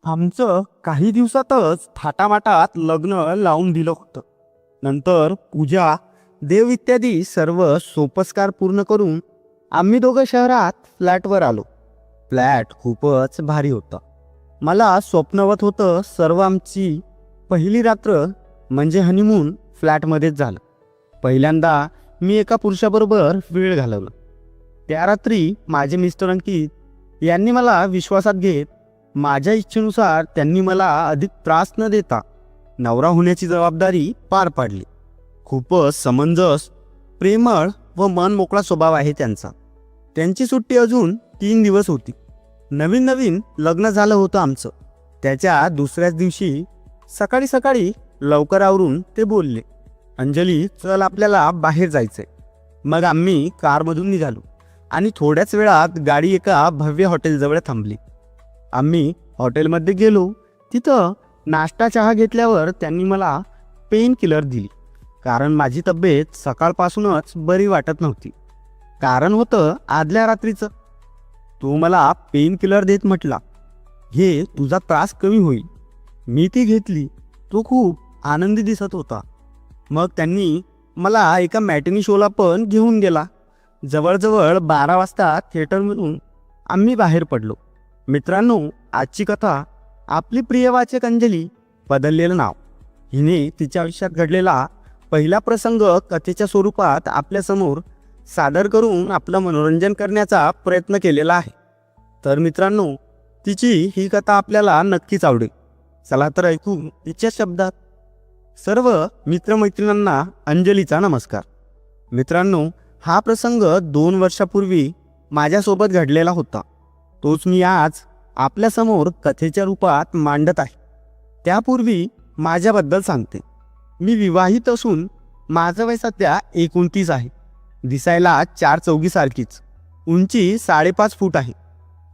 आमचं काही दिवसातच थाटामाटात लग्न लावून दिलं होतं. नंतर पूजा, देव इत्यादी सर्व सोपस्कार पूर्ण करून आम्ही दोघं शहरात फ्लॅटवर आलो. फ्लॅट खूपच भारी होता. मला स्वप्नवत होतं सर्व. आमची पहिली रात्र म्हणजे हनीमून फ्लॅटमध्येच झालं. पहिल्यांदा मी एका पुरुषाबरोबर वेळ घालवला. त्या रात्री माझे मिस्टर अंकित यांनी मला विश्वासात घेत माझ्या इच्छेनुसार त्यांनी मला अधिक त्रास न देता नवरा होण्याची जबाबदारी पार पाडली. खूपच समंजस, प्रेमळ व मन मोकळा स्वभाव आहे त्यांचा. त्यांची सुट्टी अजून 3 दिवस होती. नवीन नवीन लग्न झालं होतं आमचं. त्याच्या दुसऱ्याच दिवशी सकाळी सकाळी लवकर आवरून ते बोलले, अंजली चल आपल्याला बाहेर जायचंय. मग आम्ही कारमधून निघालो आणि थोड्याच वेळात गाडी एका भव्य हॉटेलजवळ थांबली. आम्ही हॉटेलमध्ये गेलो. तिथं नाश्ता चहा घेतल्यावर त्यांनी मला पेन किलर दिली. कारण माझी तब्येत सकाळपासूनच बरी वाटत नव्हती. कारण होतं आदल्या रात्रीचं. तो मला पेन किलर देत म्हटला, घे तुझा त्रास कमी होईल. मी ती घेतली. तो खूप आनंदी दिसत होता. मग त्यांनी मला एका मॅटिनी शोला पण घेऊन गेला. जवळजवळ 12 वाजता थिएटरमधून आम्ही बाहेर पडलो. मित्रांनो, आजची कथा आपली प्रिय वाचक अंजली, बदललेलं नाव, हिने तिच्या आयुष्यात घडलेला पहिला प्रसंग कथेच्या स्वरूपात आपल्यासमोर सादर करून आपलं मनोरंजन करण्याचा प्रयत्न केलेला आहे. तर मित्रांनो, तिची ही कथा आपल्याला नक्कीच आवडेल. चला तर ऐकू तिच्या शब्दात. सर्व मित्रमैत्रिणींना अंजलीचा नमस्कार. मित्रांनो, हा प्रसंग 2 वर्षापूर्वी माझ्यासोबत घडलेला होता. तोच मी आज आपल्यासमोर कथेच्या रूपात मांडत आहे. त्यापूर्वी माझ्याबद्दल सांगते. मी विवाहित असून माझं वय सध्या 29 आहे. दिसायला 4 चौघीसारखीच. उंची 5.5 फूट आहे.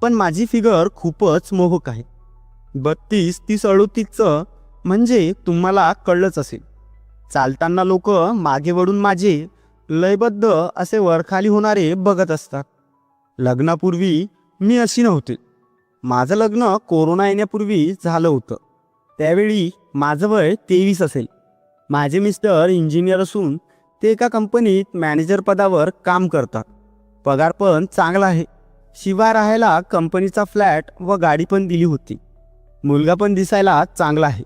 पण माझी फिगर खूपच मोहक आहे. 32, 30, 38चं म्हणजे तुम्हाला कळलंच असेल. चालताना लोक मागे वळून माझे लयबद्ध असे वरखाली होणारे बघत असतात. लग्नापूर्वी मी अशी नव्हते. माझं लग्न कोरोना येण्यापूर्वी झालं होतं. त्यावेळी माझं वय 23 असेल. माझे मिस्टर इंजिनियर असून ते एका कंपनीत मॅनेजर पदावर काम करतात. पगार पण चांगला आहे. शिवाय राहायला कंपनीचा फ्लॅट व गाडी पण दिली होती. मुलगा पण दिसायला चांगला आहे.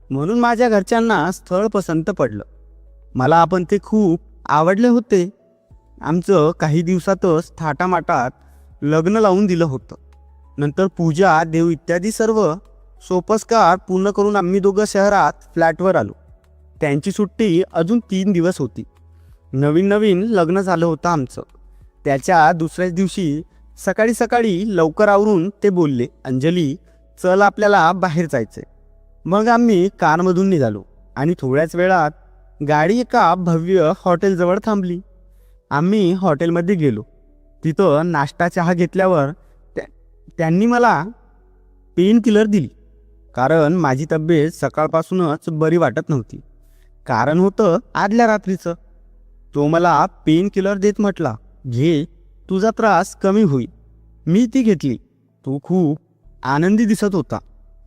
म्हणून माझ्या घरच्यांना स्थळ पसंत पडलं. मला आपण ते खूप आवडले होते. आमचं काही दिवसातच थाटामाटात लग्न लावून दिलं होतं. नंतर पूजा, देव इत्यादी सर्व सोपस्कार पूर्ण करून आम्ही दोघं शहरात फ्लॅटवर आलो. त्यांची सुट्टी अजून 3 दिवस होती. नवीन नवीन लग्न झालं होतं आमचं. त्याच्या दुसऱ्याच दिवशी सकाळी सकाळी लवकर आवरून ते बोलले, अंजली चल आपल्याला बाहेर जायचंय. मग आम्ही कारमधून निघालो आणि थोड्याच वेळात गाडी एका भव्य हॉटेलजवळ थांबली. आम्ही हॉटेलमध्ये गेलो. तिथं नाश्ता चहा घेतल्यावर त्यांनी मला पेन किलर दिली. कारण माझी तब्येत सकाळपासूनच बरी वाटत नव्हती. कारण होतं आदल्या रात्रीचं. तो मला पेन किलर देत म्हटला, घे तुझा त्रास कमी होईल. मी ती घेतली. तो खूप आनंदी दिसत होता.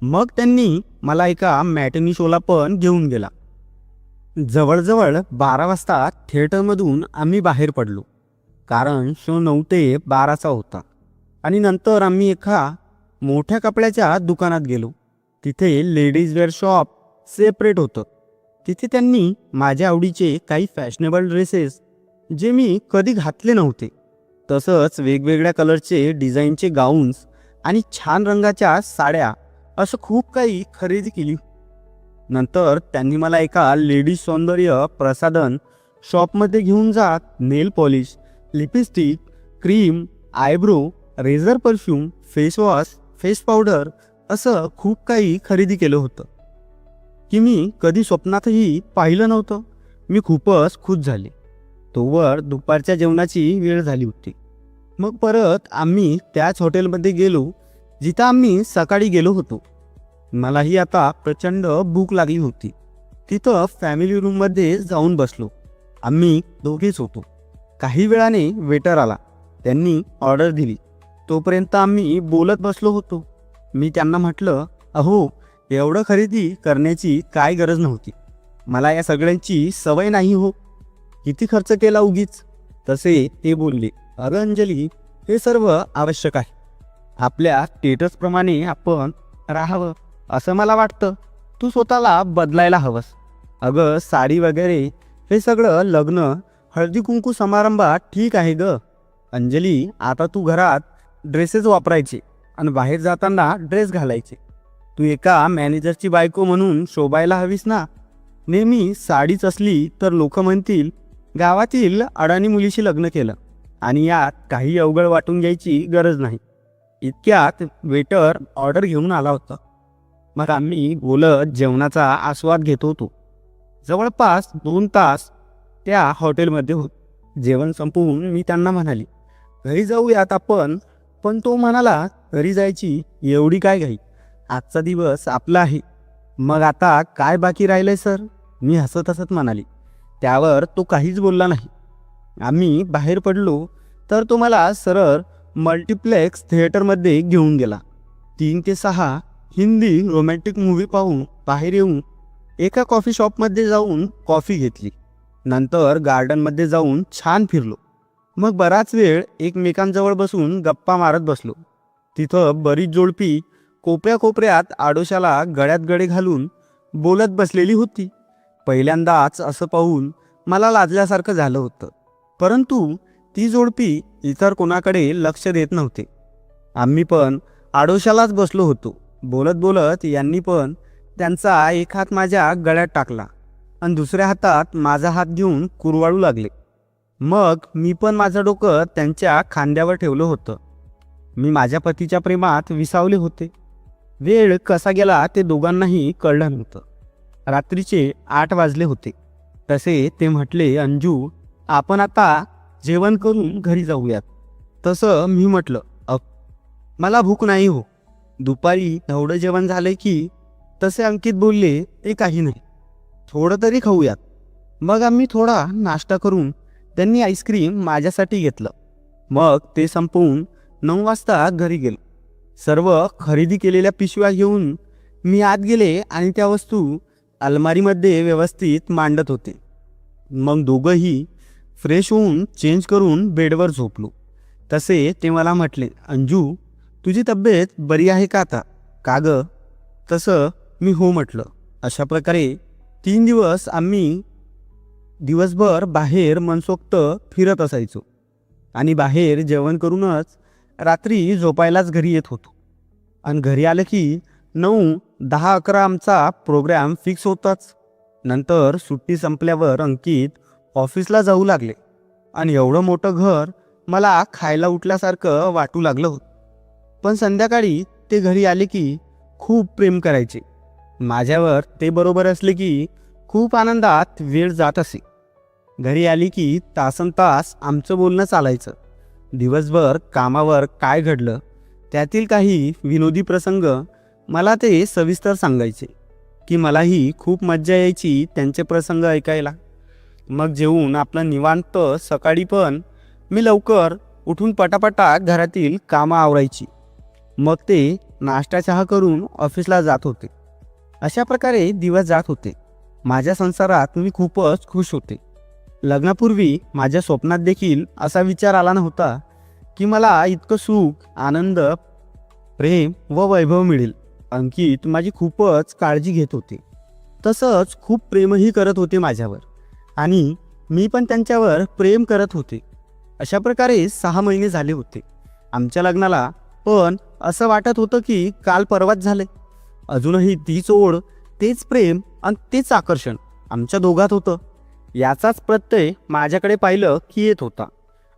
मग त्यांनी मला एका मॅटिनी शोला पण घेऊन गेला. जवळजवळ 12 वाजता थिएटरमधून आम्ही बाहेर पडलो. कारण शो 9 ते 12चा होता. आणि नंतर आम्ही एका मोठ्या कपड्याच्या दुकानात गेलो. तिथे लेडीज वेअर शॉप सेपरेट होतं. तिथे त्यांनी माझ्या आवडीचे काही फॅशनेबल ड्रेसेस जे मी कधी घातले नव्हते, तसंच वेगवेगळ्या कलरचे डिझाईनचे गाऊन्स आणि छान रंगाच्या साड्या असं खूप काही खरेदी केली. नंतर त्यांनी मला एका लेडीज सौंदर्य प्रसाधन शॉपमध्ये घेऊन जात nail polish, lipstick, cream, eyebrow, razor, perfume, face wash, face powder असं खूप काही खरेदी केलं होतं की मी कधी स्वप्नातही पाहिलं नव्हतं. मी खूपच खुश झाले. तोवर दुपारच्या जेवणाची वेळ झाली होती. मग परत आम्ही त्याच हॉटेलमध्ये गेलो जिथं आम्ही सकाळी गेलो होतो. मलाही आता प्रचंड भूक लागली होती. तिथं फॅमिली रूममध्ये जाऊन बसलो. आम्ही दोघेच होतो. काही वेळाने वेटर आला. त्यांनी ऑर्डर दिली. तोपर्यंत आम्ही बोलत बसलो होतो. मी त्यांना म्हटलं, अहो, एवढं खरेदी करण्याची काय गरज नव्हती. मला या सगळ्यांची सवय नाही हो. किती खर्च केला उगीच. तसे ते बोलले, अगं अंजली, हे सर्व आवश्यक आहे. आपल्या स्टेटसप्रमाणे आपण राहावं असं मला वाटतं. तू स्वतःला बदलायला हवंस. अगं साडी वगैरे हे सगळं लग्न हळदी कुंकू समारंभात ठीक आहे ग अंजली. आता तू घरात ड्रेसेस वापरायचे आणि बाहेर जाताना ड्रेस घालायचे. तू एका मॅनेजरची बायको म्हणून शोभायला हवीस ना. नेहमी साडीच असली तर लोक म्हणतील गावातील अडाणी मुलीशी लग्न केलं. आणि यात काही अवघड वाटून घ्यायची गरज नाही. इतक्यात वेटर ऑर्डर घेऊन आला होता. मग आम्ही बोलत जेवणाचा आस्वाद घेत होतो. जवळपास 2 तास त्या हॉटेलमध्ये होत. जेवण संपवून मी त्यांना म्हणाली, घरी जाऊयात आपण. पण तो म्हणाला, घरी जायची एवढी काय घाई, आजचा दिवस आपला आहे. मग आता काय बाकी राहिलंय सर, मी हसत हसत म्हणाली. त्यावर तो काहीच बोलला नाही. आम्ही बाहेर पडलो तर तो मला सरळ मल्टिप्लेक्स थिएटरमध्ये घेऊन गेला. 3 ते 6 हिंदी रोमॅन्टिक मूव्ही पाहून बाहेर येऊन एका कॉफी शॉपमध्ये जाऊन कॉफी घेतली. नंतर गार्डनमध्ये जाऊन छान फिरलो. मग बराच वेळ एकमेकांजवळ बसून गप्पा मारत बसलो. तिथं बरीच जोडपी कोपऱ्या कोपऱ्यात आडोशाला गळ्यात गळे घालून बोलत बसलेली होती. पहिल्यांदाच असं पाहून मला लाजल्यासारखं झालं होतं. परंतु ती जोडपी इतर कोणाकडे लक्ष देत नव्हते. आम्ही पण आडोशालाच बसलो होतो. बोलत बोलत यांनी पण त्यांचा एक हात माझ्या गळ्यात टाकला आणि दुसऱ्या हातात माझा हात घेऊन कुरवाळू लागले. मग मी पण माझं डोकं त्यांच्या खांद्यावर ठेवलं होतं. मी माझ्या पतीच्या प्रेमात विसावले होते. वेळ कसा गेला ते दोघांनाही कळलं नव्हतं. रात्रीचे 8 वाजले होते. तसे ते म्हटले, अंजू, आपण आता जेवण करून घरी जाऊयात. तसं मी म्हटलं, मला भूक नाही हो. दुपारी एवढं जेवण झालंय की. तसे अंकित बोलले, ते काही नाही, थोडं तरी खाऊयात. मग आम्ही थोडा नाश्ता करून त्यांनी आईस्क्रीम माझ्यासाठी घेतलं. मग ते संपवून 9 वाजता घरी गेलो. सर्व खरेदी केलेल्या पिशव्या घेऊन मी आत गेले आणि त्या वस्तू अलमारीमध्ये व्यवस्थित मांडत होते. मग दोघंही फ्रेश होऊन चेंज करून बेडवर झोपलो. तसे ते मला म्हटले, अंजू, तुझी तब्येत बरी आहे का आता? का ग? तसं मी हो म्हटलं. अशा प्रकारे 3 दिवस आम्ही दिवसभर बाहेर मनसोक्त फिरत असायचो आणि बाहेर जेवण करूनच रात्री झोपायलाच घरी येत होतो. आणि घरी आलं की 9, 10, 11 आमचा प्रोग्राम फिक्स होताच. नंतर सुट्टी संपल्यावर अंकित ऑफिसला जाऊ लागले आणि एवढं मोठं घर मला खायला उठल्यासारखं वाटू लागलं होतं. पण संध्याकाळी ते घरी आले की खूप प्रेम करायचे माझ्यावर. ते बरोबर असले की खूप आनंदात वेळ जात असे. घरी आली की तासनतास आमचं बोलणं चालायचं. दिवसभर कामावर काय घडलं त्यातील काही विनोदी प्रसंग मला ते सविस्तर सांगायचे की मलाही खूप मज्जा यायची त्यांचे प्रसंग ऐकायला. मग जेवून आपलं निवांत सकाळी पण मी लवकर उठून पटापटा घरातील कामं आवरायची. मग ते नाश्ता चहा करून ऑफिसला जात होते. अशा प्रकारे दिवस जात होते. माझ्या संसारात मी खूपच खुश होते. लग्नापूर्वी माझ्या स्वप्नात देखील असा विचार आला नव्हता की मला इतकं सुख, आनंद, प्रेम व वैभव मिळेल. अंकित माझी खूपच काळजी घेत होते. तसंच खूप प्रेमही करत होते माझ्यावर आणि मी पण त्यांच्यावर प्रेम करत होते. अशा प्रकारे 6 महिने झाले होते आमच्या लग्नाला. पण असं वाटत होतं की काल परवाच झाले. अजूनही तीच ओढ, तेच प्रेम आणि तेच आकर्षण आमच्या दोघात होतं. याचाच प्रत्यय माझ्याकडे पाहिलं की येत होता.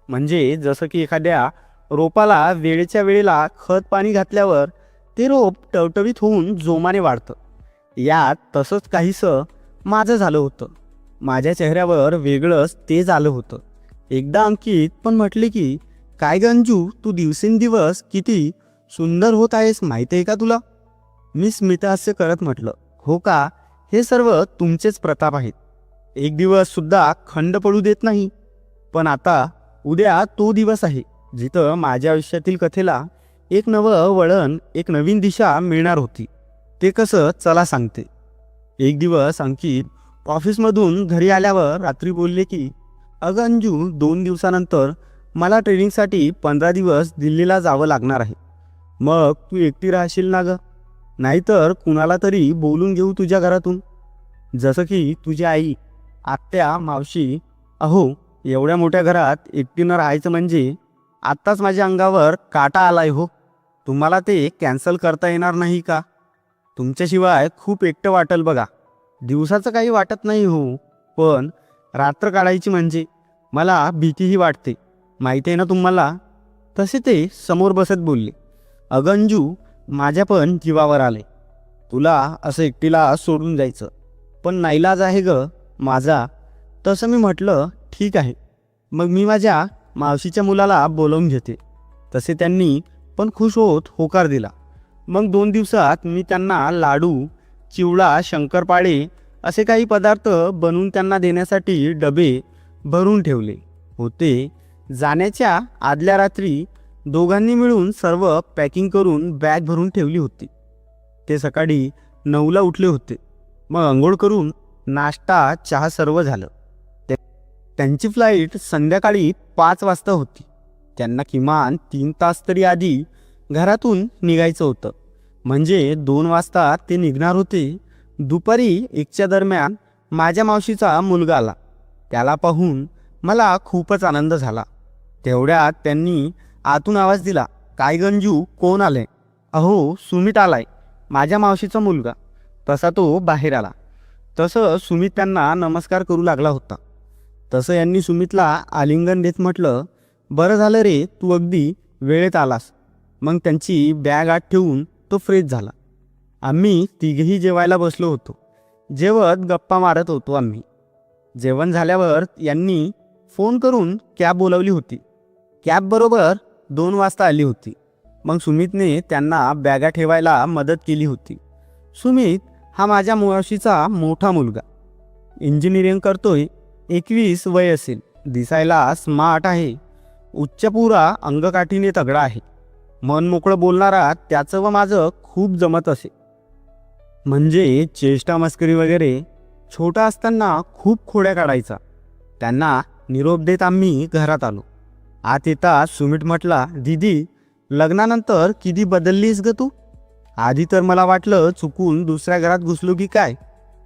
म्हणजे जसं की एखाद्या रोपाला वेळेच्या वेळेला खत पाणी घातल्यावर ते रोप टवटवीत होऊन जोमाने वाढतं. यात तसंच काहीसं माझं झालं होतं. माझ्या चेहऱ्यावर वेगळंच तेज आलं होतं. एकदा अंकित पण म्हटले की, काय ग अंजू, तू दिवसेंदिवस किती सुंदर होत आहेस माहिती आहे का तुला? मी स्मितहास्य करत म्हटलं, हो का, हे सर्व तुमचेच प्रताप आहेत. एक दिवस सुद्धा खंड पडू देत नाही. पण आता उद्या तो दिवस आहे जिथं माझ्या आयुष्यातील कथेला एक नवं वळण, एक नवीन दिशा मिळणार होती. ते कसं चला सांगते. एक दिवस अंकित ऑफिसमधून घरी आल्यावर रात्री बोलले की अगं अंजू, 2 दिवसानंतर मला ट्रेनिंगसाठी 15 दिवस दिल्लीला जावं लागणार आहे. मग तू एकटी राहशील ना ग? नाहीतर कुणाला तरी बोलून घेऊ तुझ्या घरातून, जसं की तुझी आई, आत्या, मावशी. अहो, एवढ्या मोठ्या घरात एकटीनं राहायचं म्हणजे आत्ताच माझ्या अंगावर काटा आलाय हो. तुम्हाला ते कॅन्सल करता येणार नाही का? तुमच्याशिवाय खूप एकटं वाटेल बघा. दिवसाचं काही वाटत नाही हो, पण रात्र काढायची म्हणजे मला भीतीही वाटते, माहिती आहे ना तुम्हाला. तसे ते समोर बसत बोलले, अगं अंजू, माझ्या पण जीवावर आले तुला असं एकटीला सोडून जायचं, पण नाईलाज आहे ग माझा. तसं मी म्हटलं ठीक आहे, मग मी माझ्या मावशीच्या मुलाला बोलवून घेते. तसे त्यांनी पण खुश होत होकार दिला. मग 2 दिवसात मी त्यांना लाडू, चिवडा, शंकरपाळे असे काही पदार्थ बनवून त्यांना देण्यासाठी डबे भरून ठेवले होते. जाण्याच्या आदल्या रात्री दोघांनी मिळून सर्व पॅकिंग करून बॅग भरून ठेवली होती. ते सकाळी 9ला उठले होते. मग अंघोळ करून नाश्ता, चहा सर्व झालं. त्यांची फ्लाईट संध्याकाळी 5 वाजता होती. त्यांना किमान 3 तास तरी आधी घरातून निघायचं होतं, म्हणजे 2 वाजता ते निघणार होते. दुपारी 1च्या दरम्यान माझ्या मावशीचा मुलगा आला. त्याला पाहून मला खूपच आनंद झाला. तेवढ्यात त्यांनी आतून आवाज दिला, काय गंजू, कोण आले? अहो, सुमित आलाय, माझ्या मावशीचा मुलगा. तसा तो बाहेर आला. तसं सुमित त्यांना नमस्कार करू लागला होता. तसं यांनी सुमितला आलिंगन देत म्हटलं, बरं झालं रे, तू अगदी वेळेत आलास. मग त्यांची बॅग आत ठेवून तो फ्रेश झाला. आम्ही तिघेही जेवायला बसलो होतो. जेवत गप्पा मारत होतो आम्ही. जेवण झाल्यावर यांनी फोन करून कॅब बोलावली होती. कॅब बरोबर 2 वाजता आली होती. मग सुमितने त्यांना बॅगा ठेवायला मदत केली होती. सुमित हा माझ्या मावशीचा मोठा मुलगा. इंजिनिअरिंग करतोय. 21 वय असेल. दिसायला स्मार्ट आहे. उच्चपुरा अंगकाठीने तगडा आहे. मन मोकळं बोलणारा त्याचं व माझं खूप जमत असे. म्हणजे चेष्टा मस्करी वगैरे. छोटा असताना खूप खोड्या काढायचा. त्यांना निरोप देत आम्ही घरात आलो. आत येता सुमित म्हटला, दीदी, लग्नानंतर किती बदललीस ग तू? आधी तर मला वाटलं चुकून दुसऱ्या घरात घुसलो की काय.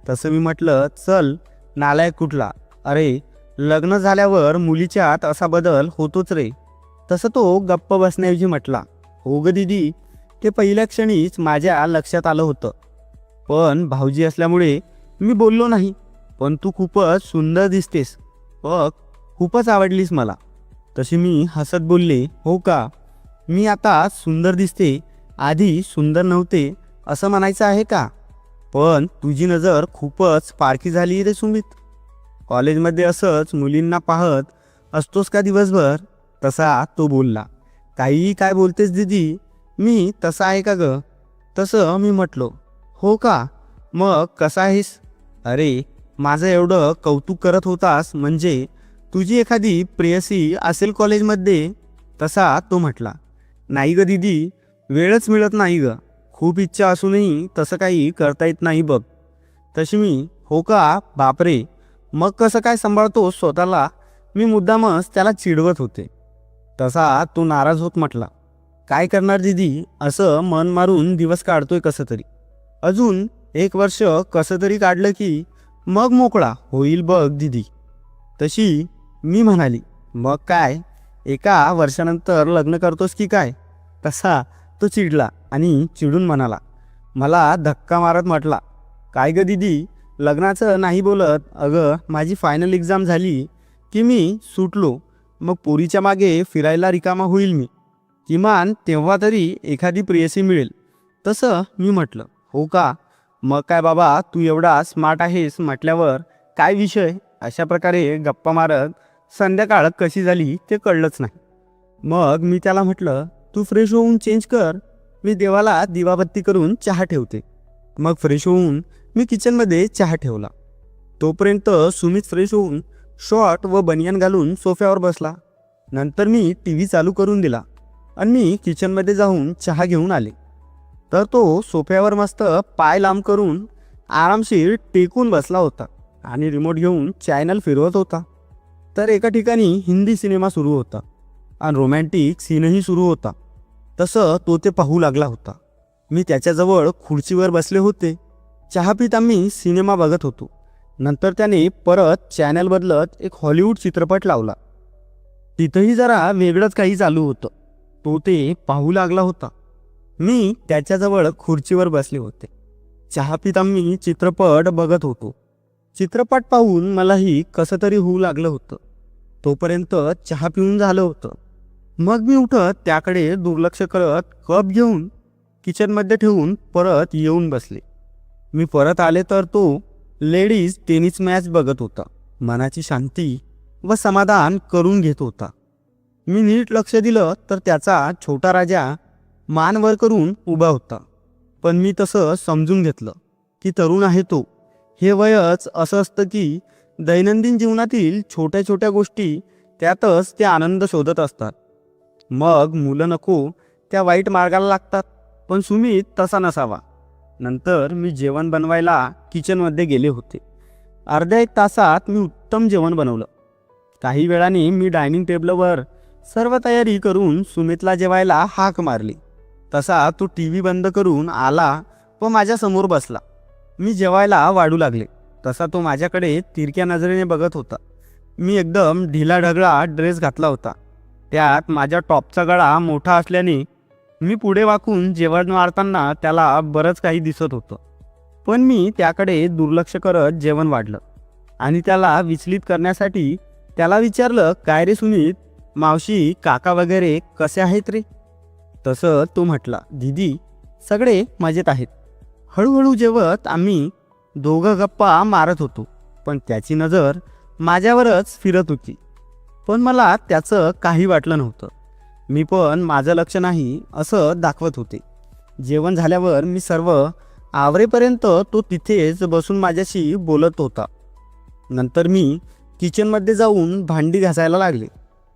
तसं मी म्हटलं, चल नालायक कुठला, अरे लग्न झाल्यावर मुलीच्यात असा बदल होतोच रे. तसं तो गप्प बसण्याऐवजी म्हटला, हो ग दीदी, ते पहिल्या क्षणीच माझ्या लक्षात आलं होतं, पण भाऊजी असल्यामुळे मी बोललो नाही. पण तू खूपच सुंदर दिसतेस बघ, खूपच आवडलीस मला. तशी मी हसत बोलले, हो का, मी आता सुंदर दिसते, आधी सुंदर नव्हते असं म्हणायचं आहे का? पण तुझी नजर खूपच पारखी झाली रे सुमित. कॉलेजमध्ये असंच मुलींना पाहत असतोस का दिवसभर? तसा तो बोलला. काही काय बोलतेस दीदी, मी तसा आहे का ग? तसं मी म्हटलो, हो का, मग कसा आहेस? अरे, माझं एवढं कौतुक करत होतास म्हणजे तुझी एखादी प्रेयसी असेल कॉलेजमध्ये. तसा तो म्हटला, नाही ग दीदी, वेळच मिळत नाही ग. खूप इच्छा असूनही तसं काही करता येत नाही बघ. तशी मी, हो का, बापरे, मग कसं काय सांभाळतो स्वतःला? मी मुद्दामच त्याला चिडवत होते. तसा तो नाराज होत म्हटला, काय करणार दीदी, असं मन मारून दिवस काढतोय कसं तरी. अजून 1 वर्ष कसं तरी काढलं की मग मोकळा होईल बघ दीदी. तशी मी म्हणाली, मग काय, 1 वर्षानंतर लग्न करतोस की काय? तसा तो चिडला आणि चिडून म्हणाला, मला धक्का मारत म्हटला, काय ग दीदी, लग्नाचं नाही बोलत? अगं, माझी फायनल एक्झाम झाली की मी सुटलो, मग पोरीच्या मागे फिरायला रिकामा होईल मी. किमान तेव्हा तरी एखादी प्रेयसी मिळेल. तसं मी म्हटलं, हो का, मग काय बाबा, तू एवढा स्मार्ट आहेस म्हटल्यावर काय विषय. अशा प्रकारे गप्पा मारत संध्याकाळ कशी झाली ते कळलंच नाही. मग मी त्याला म्हटलं, तू फ्रेश होऊन चेंज कर, मी देवाला दिवाबत्ती करून चहा ठेवते. मग फ्रेश होऊन मी किचनमध्ये चहा ठेवला. तोपर्यंत सुमित फ्रेश होऊन शॉर्ट व बनियान घालून सोफ्यावर बसला. नंतर मी TV चालू करून दिला आणि मी किचनमध्ये जाऊन चहा घेऊन आले. तर तो सोफ्यावर मस्त पाय लांब करून आरामशीर टेकून बसला होता आणि रिमोट घेऊन चॅनल फिरवत होता. तर एका ठिकाणी हिंदी सिनेमा सुरू होता आणि रोमॅन्टिक सीनही सुरू होता. तसं तो ते पाहू लागला होता. मी त्याच्याजवळ खुर्चीवर बसले होते. चहा पित आम्ही सिनेमा बघत होतो. नंतर त्याने परत चॅनल बदलत एक हॉलिवूड चित्रपट लावला. तिथंही जरा वेगळंच काही चालू होतं. तो ते पाहू लागला होता. मी त्याच्याजवळ खुर्चीवर बसले होते. चहा पित आम्ही चित्रपट बघत होतो. चित्रपट पाहून मलाही कसं तरी होऊ लागलं होतं. तोपर्यंत चहा पिऊन झालं होतं. मग मी उठत त्याकडे दुर्लक्ष करत कप घेऊन किचनमध्ये ठेवून परत येऊन बसले. मी परत आले तर तो लेडीज टेनिस मॅच बघत होता. मनाची शांती व समाधान करून घेत होता. मी नीट लक्ष दिलं तर त्याचा छोटा राजा मान वर करून उभा होता. पण मी तसं समजून घेतलं की तरुण आहे तो. हे वयच असं असतं की दैनंदिन जीवनातील छोट्या छोट्या गोष्टी त्यातच ते आनंद शोधत असतात. मग मुलं नको त्या वाईट मार्गाला लागतात. पण सुमित तसा नसावा. नंतर मी जेवण बनवायला किचनमध्ये गेले होते. अर्ध्या एक तासात मी उत्तम जेवण बनवलं. काही वेळाने मी डायनिंग टेबलवर सर्व तयारी करून सुमितला जेवायला हाक मारली. तसा तो टी व्ही बंद करून आला व माझ्यासमोर बसला. मी जेवायला वाढू लागले तसा तो माझ्याकडे तिरक्या नजरेने बघत होता. मी एकदम ढिलाढगळा ड्रेस घातला होता. त्यात माझ्या टॉपचा गळा मोठा असल्याने मी पुढे वाकून जेवण वाढताना त्याला बरंच काही दिसत होतं. पण मी त्याकडे दुर्लक्ष करत जेवण वाढलं आणि त्याला विचलित करण्यासाठी त्याला विचारलं, काय रे सुमित, मावशी काका वगैरे कसे आहेत रे? तसं तो म्हटला, दीदी सगळे मजेत आहेत. हळूहळू जेवत आम्ही दोघं गप्पा मारत होतो. पण त्याची नजर माझ्यावरच फिरत होती. पण मला त्याचं काही वाटलं नव्हतं. मी पण माझं लक्ष नाही असं दाखवत होते. जेवण झाल्यावर मी सर्व आवरेपर्यंत तो तिथेच बसून माझ्याशी बोलत होता. नंतर मी किचनमध्ये जाऊन भांडी घासायला लागले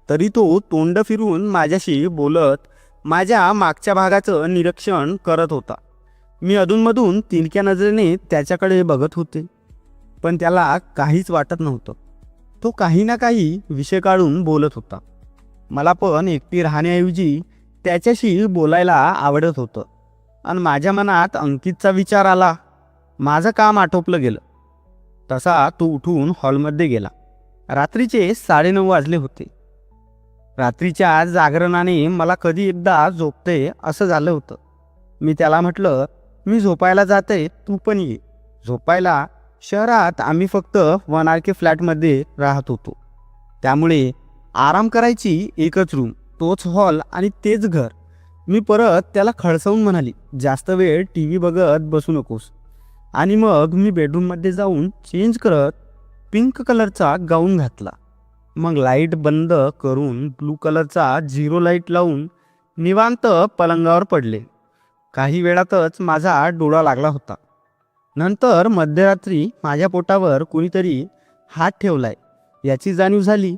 तरी तो तोंड फिरून माझ्याशी बोलत माझ्या मागच्या भागाचं निरीक्षण करत होता. मी अधूनमधून तिरक्या नजरेने त्याच्याकडे बघत होते. पण त्याला काहीच वाटत नव्हतं. तो काही ना काही विषय काढून बोलत होता. मला पण एकटी राहण्याऐवजी त्याच्याशी बोलायला आवडत होतं. आणि माझ्या मनात अंकितचा विचार आला. माझं काम आटोपलं गेलं. तसा तो उठून हॉलमध्ये गेला. रात्रीचे 9:30 वाजले होते. रात्रीच्या जागरणाने मला कधी एकदा झोपते असं झालं होतं. मी त्याला म्हटलं, मी झोपायला जाते, तू पण ये. झोपायला शहरात आम्ही फक्त 1 RK फ्लॅटमध्ये राहत होतो. त्यामुळे आराम करायची एकच रूम, तोच हॉल आणि तेच घर. मी परत त्याला खडसावून म्हणाली, जास्त वेळ TV बघत बसू नकोस. आणि मग मी बेडरूममध्ये जाऊन चेंज करत पिंक कलरचा गाऊन घातला. मग लाईट बंद करून ब्लू कलरचा 0 लाईट लावून निवांत पलंगावर पडले. काही वेळातच माझा डोळा लागला होता. नंतर मध्यरात्री माझ्या पोटावर कोणीतरी हात ठेवलाय याची जाणीव झाली.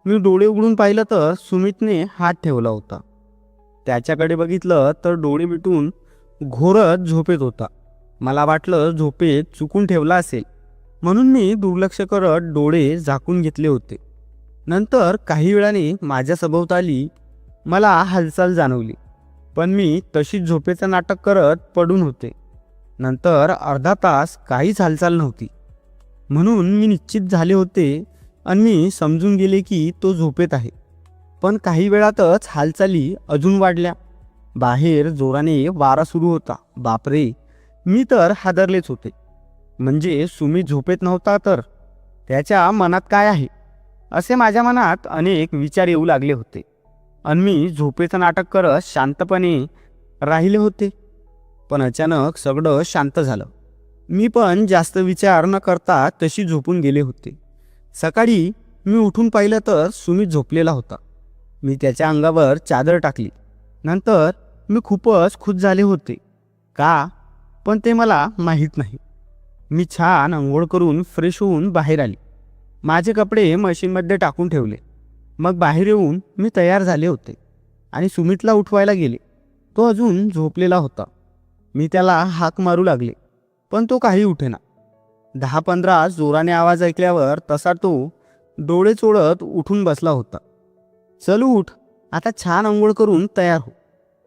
मी डोळे उघडून पाहिलं तर सुमितने हात ठेवला होता. त्याच्याकडे बघितलं तर डोळे मिटून घोरत झोपेत होता. मला वाटलं झोपेत चुकून ठेवला असेल म्हणून मी दुर्लक्ष करत डोळे झाकून घेतले होते. नंतर काही वेळाने माझ्या सभोवताली मला हालचाल जाणवली. पण मी तशीच झोपेचं नाटक करत पडून होते. नंतर अर्धा तास काहीच हालचाल नव्हती. म्हणून मी निश्चित झाले होते आणि मी समजून गेले की तो झोपेत आहे. पण काही वेळातच हालचाली अजून वाढल्या. बाहेर जोराने वारा सुरू होता. बापरे, मी तर हादरलेच होते. म्हणजे सुमित झोपेत नव्हता तर त्याच्या मनात काय आहे असे माझ्या मनात अनेक विचार येऊ लागले होते. आणि मी झोपेचं नाटक करत शांतपणे राहिले होते. पण अचानक सगळं शांत झालं. मी पण जास्त विचार न करता तशी झोपून गेले होते. सकाळी मी उठून पाहिलं तर सुमित झोपलेला होता. मी त्याच्या अंगावर चादर टाकली. नंतर मी खूपच खुश झाले होते. का पण ते मला माहीत नाही. मी छान अंघोळ करून फ्रेश होऊन बाहेर आली. माझे कपडे मशीनमध्ये टाकून ठेवले. मग बाहेर येऊन मी तयार झाले होते आणि सुमितला उठवायला गेले. तो अजून झोपलेला होता. मी त्याला हाक मारू लागले, पण तो काही उठेना. 10-15 जोराने आवाज ऐकल्यावर तसा तो डोळे चोळत उठून बसला होता. चल उठ, आता छान अंघोळ करून तयार हो.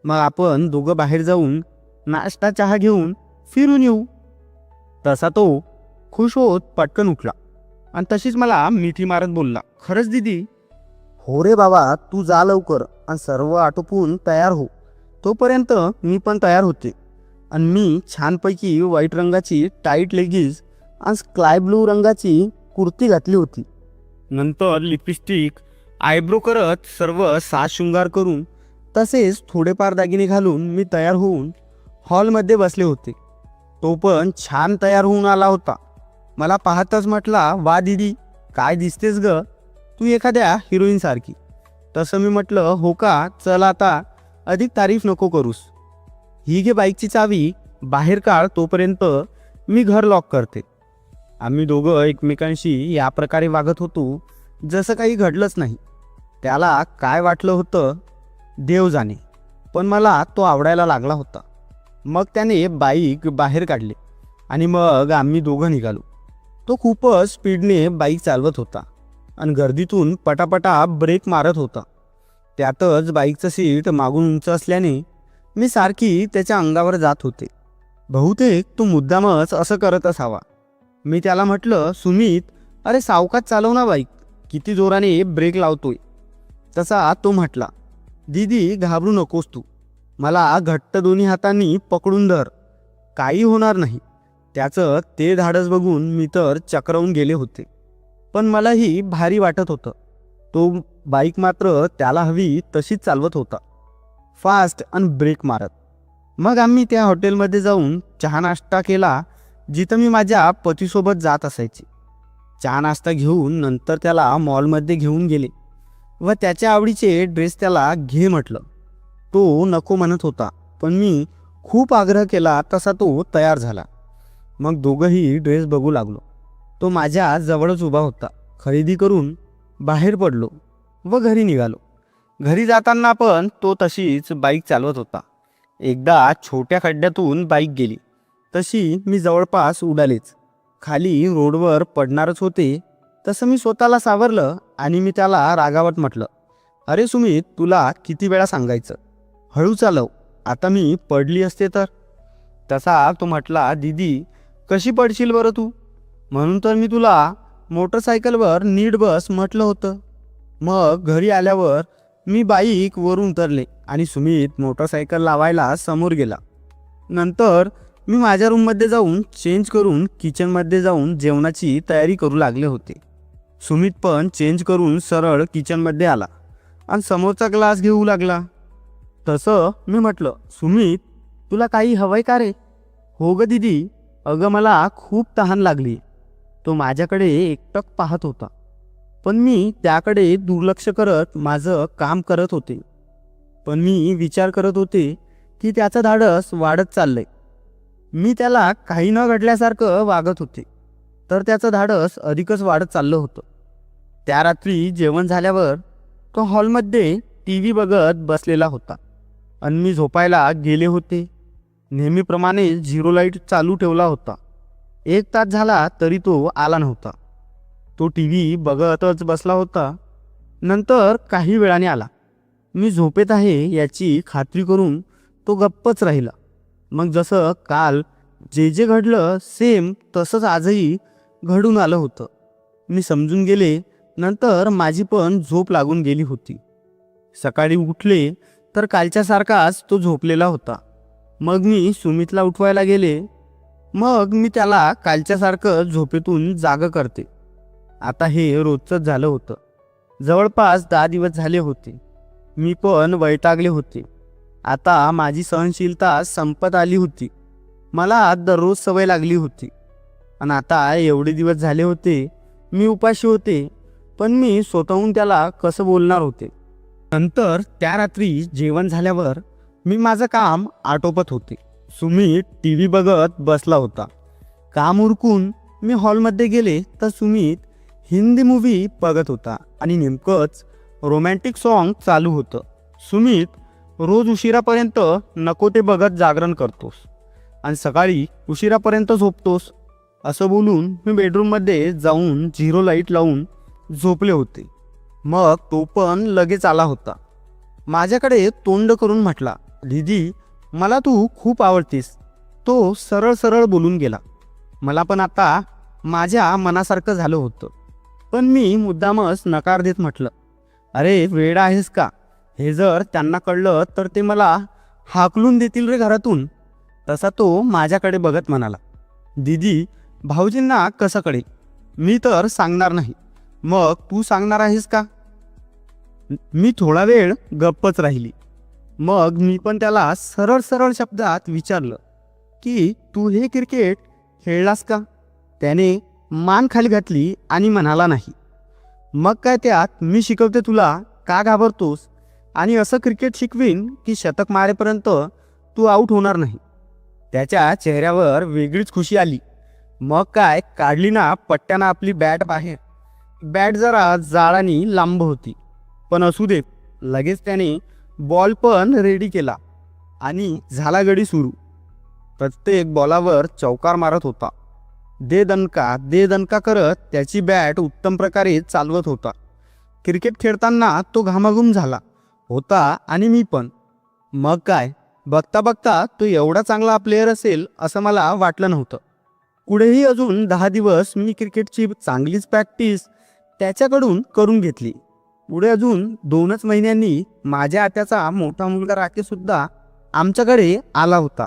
मग आपण दोघं बाहेर जाऊन नाश्ता चहा घेऊन फिरून येऊ. तसा तो खुश होत पटकन उठला आणि तशीच मला मिठी मारत बोलला, खरंच दीदी? हो रे बाबा, तू जा लवकर आणि सर्व आटोपून तयार हो. तोपर्यंत मी पण तयार होते आणि मी छानपैकी व्हाईट रंगाची टाईट लेगिन्स आणि स्काय ब्लू रंगाची कुर्ती घातली होती. नंतर लिपस्टिक, आयब्रो करत सर्व साज शृंगार करून तसेच थोडेफार दागिने घालून मी तयार होऊन हॉलमध्ये बसले होते. तो पण छान तयार होऊन आला होता. मला पाहताच म्हटला, वा दीदी, काय दिसतेस ग, तू एखाद्या हिरोईनसारखी. तसं मी म्हटलं, हो का, चल आता अधिक तारीफ नको करूस. ही घे बाईकची चावी, बाहेर काढ, तोपर्यंत मी घर लॉक करते. आम्ही दोघं एकमेकांशी या प्रकारे वागत होतो जसं काही घडलंच नाही. त्याला काय वाटलं होतं देव जाणे, पण मला तो आवडायला लागला होता. मग त्याने बाईक बाहेर काढली आणि मग आम्ही दोघं निघालो. तो खूपच स्पीडने बाईक चालवत होता आणि गर्दीतून पटापटा ब्रेक मारत होता. त्यातच बाईकचं सीट मागून उंच असल्याने मी सारखी त्याच्या अंगावर जात होते. बहुतेक तो मुद्दामच असं करत असावा. मी त्याला म्हटलं, सुमित, अरे सावकाश चालव ना बाईक, किती जोराने ब्रेक लावतोय. तसा तो म्हटला, दीदी घाबरू नकोस तू, मला घट्ट दोन्ही हातांनी पकडून धर, काही होणार नाही. त्याचं ते धाडस बघून मी तर चक्रावून गेले होते, पण मलाही भारी वाटत होतं. तो बाईक मात्र त्याला हवी तशीच चालवत होता, फास्ट आणि ब्रेक मारत. मग आम्ही त्या हॉटेलमध्ये जाऊन चहा नाश्ता केला जिथं मी माझ्या पतीसोबत जात असायची. चहा नाश्ता घेऊन नंतर त्याला मॉलमध्ये घेऊन गेले व त्याच्या आवडीचे ड्रेस त्याला घे म्हटलं. तो नको म्हणत होता, पण मी खूप आग्रह केला तसा तो तयार झाला. मग दोघंही ड्रेस बघू लागलो. तो माझ्या जवळच उभा होता. खरेदी करून बाहेर पडलो व घरी निघालो. घरी जाताना पण तो तशीच बाईक चालवत होता. एकदा छोट्या खड्ड्यातून बाईक गेली तशी मी जवळपास उडालेच. खाली रोडवर पडणारच होते तसं मी स्वतःला सावरलं आणि मी त्याला रागावत म्हटलं, अरे सुमित, तुला किती वेळा सांगायचं, हळू चालव, आता मी पडली असते तर. तसा तो म्हटला, दीदी कशी पडशील बरं तू, म्हणून तर मी तुला मोटरसायकलवर नीट बस म्हटलं होतं. मग घरी आल्यावर मी बाईक वरून उतरले आणि सुमित मोटरसायकल लावायला समोर गेला. नंतर मी माझ्या रूममध्ये जाऊन चेंज करून किचनमध्ये जाऊन जेवणाची तयारी करू लागले होते. सुमित पण चेंज करून सरळ किचनमध्ये आला आणि समोरचा ग्लास घेऊ लागला. तसं मी म्हटलं, सुमित, तुला काही हवंय का रे? हो ग दीदी, अगं मला खूप तहान लागली. तो माझ्याकडे एकटक पाहत होता, पण मी त्याकडे दुर्लक्ष करत माझं काम करत होते. पण मी विचार करत होते की त्याचं धाडस वाढत चाललंय. मी त्याला काही न घडल्यासारखं वागत होते, तर त्याचं धाडस अधिकच वाढत चाललं होतं. त्या रात्री जेवण झाल्यावर तो हॉलमध्ये टी व्ही बघत बसलेला होता आणि मी झोपायला गेले होते. नेहमीप्रमाणे झिरो लाईट चालू ठेवला होता. 1 तास झाला तरी तो आला नव्हता. तो टी व्ही बघतच बसला होता. नंतर काही वेळाने आला. मी झोपेत आहे याची खात्री करून तो गप्पच राहिला. मग जसं काल जे जे घडलं सेम तसंच आजही घडून आलं होतं. मी समजून गेले. नंतर माझी पण झोप लागून गेली होती. सकाळी उठले तर कालच्यासारखाच तो झोपलेला होता. मग मी सुमितला उठवायला गेले. मग मी त्याला कालच्यासारखं झोपेतून जागं करते. आता हे रोजचंच झालं होतं. जवळपास 10 दिवस झाले होते. मी पण वैतागले होते. आता माझी सहनशीलता संपत आली होती. मला दररोज सवय लागली होती आणि आता एवढे दिवस झाले होते मी उपाशी होते, पण मी स्वतःहून त्याला कसं बोलणार होते. नंतर त्या रात्री जेवण झाल्यावर मी माझं काम आटोपत होते. सुमित टी व्ही बघत बसला होता. काम उरकून मी हॉलमध्ये गेले तर सुमित हिंदी मूव्ही बघत होता आणि नेमकंच रोमॅन्टिक सॉन्ग चालू होतं. सुमित, रोज उशिरापर्यंत नको ते बघत जागरण करतोस. आणि सकाळी उशिरापर्यंत झोपतोस. असं बोलून मी बेडरूममध्ये जाऊन 0 लाईट लावून झोपले होते. मग तो पण लगेच आला होता. माझ्याकडे तोंड करून म्हटला, दीदी मला तू खूप आवडतीस. तो सरळ सरळ बोलून गेला. मला पण आता माझ्या मनासारखं झालं होतं. पण मी मुद्दामच नकार देत म्हटलं, अरे वेडा आहेस का? हे जर त्यांना कळलं तर ते मला हाकलून देतील रे घरातून. तसा तो माझ्याकडे बघत म्हणाला, दीदी भाऊजींना कसं कळेल? मी तर सांगणार नाही. मग तू सांगणार आहेस का? मी थोडा वेळ गप्पच राहिली. मग मी पण त्याला सरळ सरळ शब्दात विचारलं की तू हे क्रिकेट खेळलास का? त्याने मान खाली घातली आणि म्हणाला नाही. मग काय त्यात मी शिकवते तुला, का घाबरतोस? आणि असं क्रिकेट शिकवीन की शतक मारेपर्यंत तू आऊट होणार नाही. त्याच्या चेहऱ्यावर वेगळीच खुशी आली. मग काय काढली ना पट्ट्यानं आपली बॅट बाहेर. बॅट जरा जाळानी लांब होती, पण असू दे. लगेच त्याने बॉल पण रेडी केला आणि झाला गडी सुरू. प्रत्येक बॉलावर चौकार मारत होता. दे दणका करत त्याची बॅट उत्तम प्रकारे चालवत होता. क्रिकेट खेळताना तो घामाघूम झाला होता आणि मी पण. मग काय बघता बघता तो एवढा चांगला प्लेयर असेल असं मला वाटलं नव्हतं. पुढेही अजून 10 दिवस मी क्रिकेटची चांगलीच प्रॅक्टिस त्याच्याकडून करून घेतली. पुढे अजून 2च महिन्यांनी माझ्या आत्याचा मोठा मुलगा राकेशसुद्धा आमच्याकडे आला होता.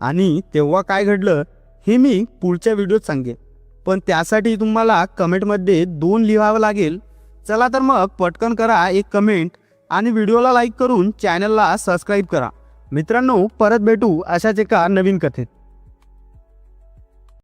आणि तेव्हा काय घडलं हे मी पुढच्या व्हिडिओत सांगेन. पण त्यासाठी तुम्हाला कमेंटमध्ये 2 लिहावं लागेल. चला तर मग पटकन करा एक कमेंट आणि व्हिडिओला लाईक करून चॅनलला सबस्क्राईब करा. मित्रांनो, परत भेटू अशाच एका नवीन कथेत.